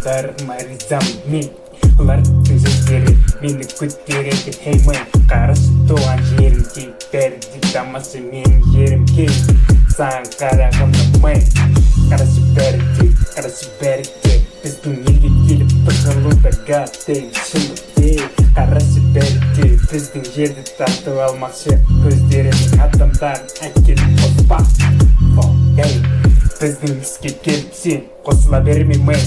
Адамдарыма ризамын мен, олардың сөздері мені көтереді. Хей мен, қарашы туған жерім кей, бәрі де тамаша менің жерім кей. Саған қарағанда мен, қарашы бәрі де біздің елге келіп тығылуда гаддейм шындықте. Қарашы бәрі де біздің жерді тартып алмақшы, көздерінің адамдарын әкеліп қоспақ. Біздің іске келіп сен қосыла берме мен,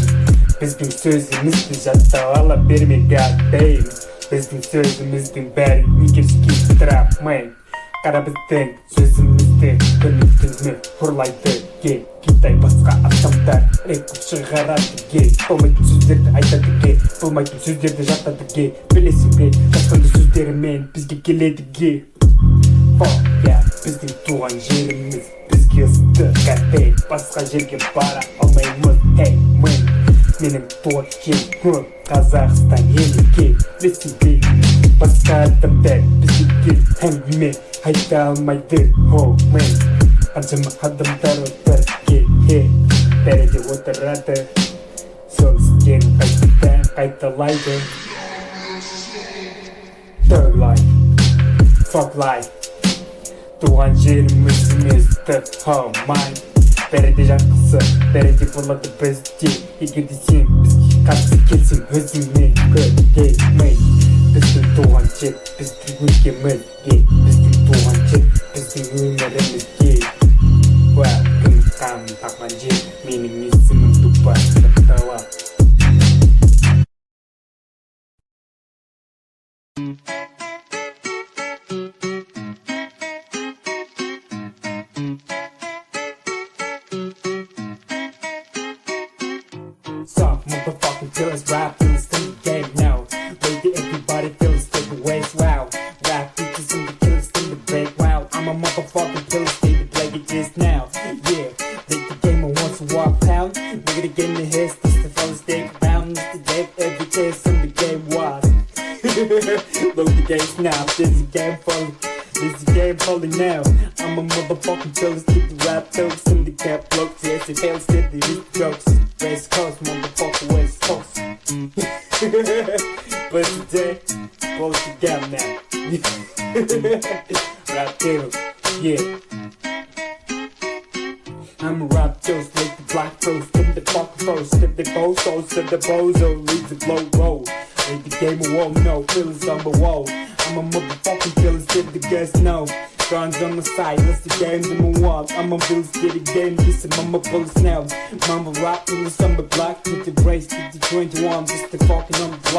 біздің сөзімізді жаттап ала берме гаддейм. Біздің сөзіміздің бәрі негерске тұра мен. Қара біздің сөзімізді күні түні ұрлайды ге. Китай басқа адамдар рэп шығарады ге. Болмайтын сөздерді айтады ге, болмайтын сөздерді жатады ге. Білесің бе, жасқанды сөздерімен бізге келеді ге. Біздің туған жеріміз бізге ысты гаддейм. Басқа жерге бара алмаймыз. Хей мен, менің туған жерім көп, Қазақстан елі ке. Білесің бе, басқа адамдар бізге келіп әңгіме айта алмайды. Мен, қаншама адамдар отыр ге. Бәрі де отырады, сол істерін қайталайды. Third life, fuck life. Туған жеріміз еместі майн. Бәрі де жақсы, бәрі де болады бізде. Егер де сен бізге қатысы келсең өзіңмен көремін. Біздің туған жер, біздің өлкемізге. Біздің туған жер, біздің өмірімізге. Күн қамын тапқан жер, менің есімім тупа сақтала. Suck, motherfucking killers, rap killers in the game now. Lady, everybody feels take away, wow. Rap features in the killers in the break, wow. I'm a motherfucking killer, stay the play it is now. Yeah, make the game wants to walk down. Nigga, the game the hits, this the fellas stay around. This the game, every case in the game was. Load the games now, this the game fully. This the game fully now. I'm a motherfucking killer, keep the rap jokes in the cap blocks. Yes, it fails, get the hit jokes. West Coast, motherfucker, West Coast. But today, close the gap now. Rap table, yeah. I'm a rap toast, like the black toast. Step the fucking first, step the bozo, step the bozo, leave the blow roll. Make the game a wall, no, feelings on the wall. I'm a motherfucking killer, step the guess no. Guns on the side, let's the games in the wall. I'm a bills, get a game, listen, I'm a bullets now. Mama rock in the summer block, with the brace, with the 21, just the fucking on the block.